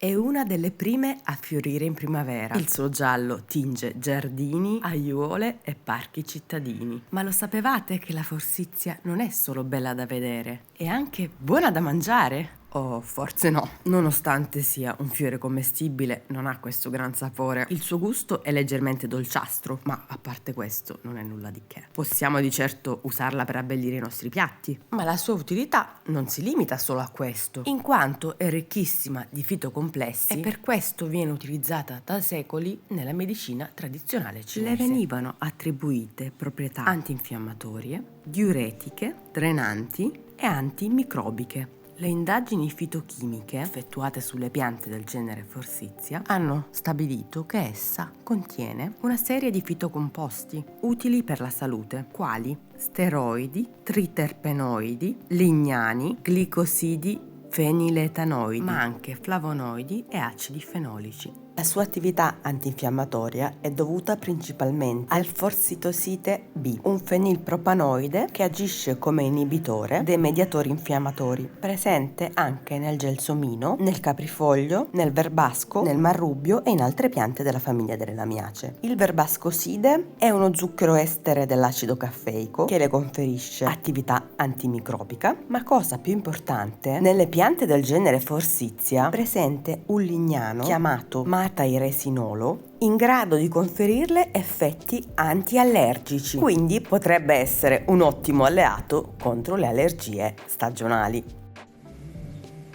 È una delle prime a fiorire in primavera. Il suo giallo tinge giardini, aiuole e parchi cittadini. Ma lo sapevate che la forsythia non è solo bella da vedere? È anche buona da mangiare? O forse no. Nonostante sia un fiore commestibile, non ha questo gran sapore. Il suo gusto è leggermente dolciastro, ma a parte questo non è nulla di che. Possiamo di certo usarla per abbellire i nostri piatti, ma la sua utilità non si limita solo a questo, in quanto è ricchissima di fitocomplessi e per questo viene utilizzata da secoli nella medicina tradizionale cinese. Le venivano attribuite proprietà antinfiammatorie, diuretiche, drenanti e antimicrobiche. Le indagini fitochimiche effettuate sulle piante del genere Forsythia hanno stabilito che essa contiene una serie di fitocomposti utili per la salute, quali steroidi, triterpenoidi, lignani, glicosidi, feniletanoidi, ma anche flavonoidi e acidi fenolici. La sua attività antinfiammatoria è dovuta principalmente al forssitosite B, un fenilpropanoide che agisce come inibitore dei mediatori infiammatori, presente anche nel gelsomino, nel caprifoglio, nel verbasco, nel marrubbio e in altre piante della famiglia delle lamiace. Il verbascoside è uno zucchero estere dell'acido caffeico che le conferisce attività antimicrobica, ma cosa più importante, nelle piante del genere Forsythia è presente un lignano chiamato matairesinolo in grado di conferirle effetti antiallergici, quindi potrebbe essere un ottimo alleato contro le allergie stagionali.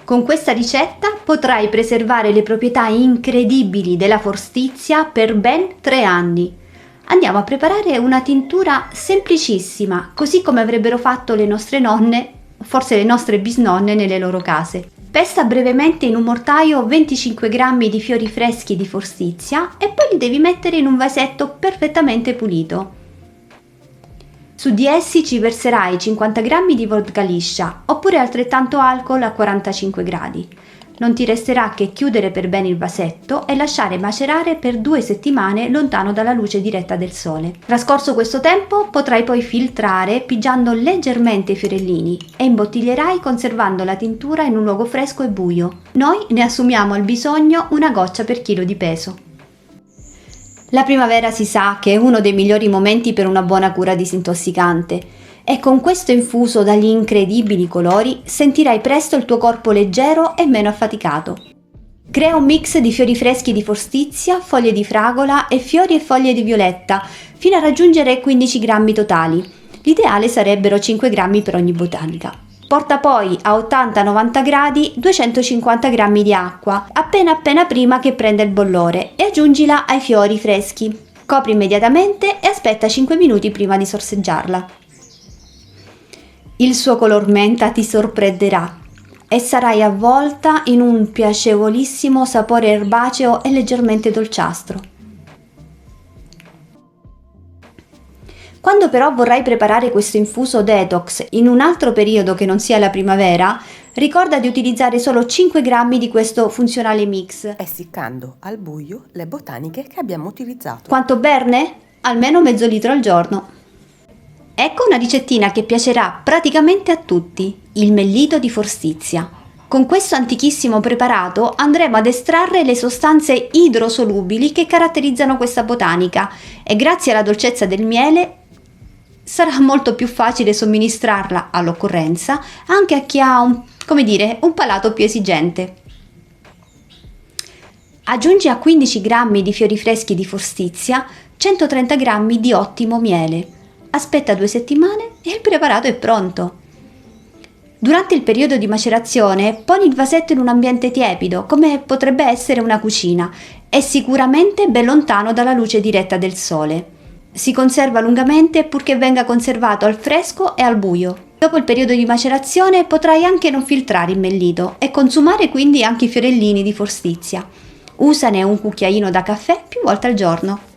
Con questa ricetta potrai preservare le proprietà incredibili della forsythia per ben 3 anni. Andiamo a preparare una tintura semplicissima, così come avrebbero fatto le nostre nonne, forse le nostre bisnonne nelle loro case. Pesta brevemente in un mortaio 25 g di fiori freschi di forsythia e poi li devi mettere in un vasetto perfettamente pulito. Su di essi ci verserai 50 g di vodka liscia oppure altrettanto alcol a 45 gradi. Non ti resterà che chiudere per bene il vasetto e lasciare macerare per 2 settimane lontano dalla luce diretta del sole. Trascorso questo tempo potrai poi filtrare pigiando leggermente i fiorellini e imbottiglierai conservando la tintura in un luogo fresco e buio. Noi ne assumiamo al bisogno una goccia per chilo di peso. La primavera si sa che è uno dei migliori momenti per una buona cura disintossicante. E con questo infuso dagli incredibili colori sentirai presto il tuo corpo leggero e meno affaticato. Crea un mix di fiori freschi di forsythia, foglie di fragola e fiori e foglie di violetta fino a raggiungere 15 grammi totali. L'ideale sarebbero 5 grammi per ogni botanica. Porta poi a 80-90 gradi 250 grammi di acqua appena prima che prenda il bollore e aggiungila ai fiori freschi. Copri immediatamente e aspetta 5 minuti prima di sorseggiarla. Il suo color menta ti sorprenderà e sarai avvolta in un piacevolissimo sapore erbaceo e leggermente dolciastro. Quando però vorrai preparare questo infuso detox in un altro periodo che non sia la primavera, ricorda di utilizzare solo 5 grammi di questo funzionale mix, Essiccando al buio le botaniche che abbiamo utilizzato. Quanto berne? Almeno mezzo litro al giorno. Ecco una ricettina che piacerà praticamente a tutti, il mellito di forsythia. Con questo antichissimo preparato andremo ad estrarre le sostanze idrosolubili che caratterizzano questa botanica e grazie alla dolcezza del miele sarà molto più facile somministrarla all'occorrenza anche a chi ha un palato più esigente. Aggiungi a 15 grammi di fiori freschi di forsythia 130 grammi di ottimo miele. Aspetta 2 settimane e il preparato è pronto. Durante il periodo di macerazione poni il vasetto in un ambiente tiepido, come potrebbe essere una cucina, e sicuramente ben lontano dalla luce diretta del sole. Si conserva lungamente purché venga conservato al fresco e al buio. Dopo il periodo di macerazione potrai anche non filtrare il mellito e consumare quindi anche i fiorellini di forsythia. Usane un cucchiaino da caffè più volte al giorno.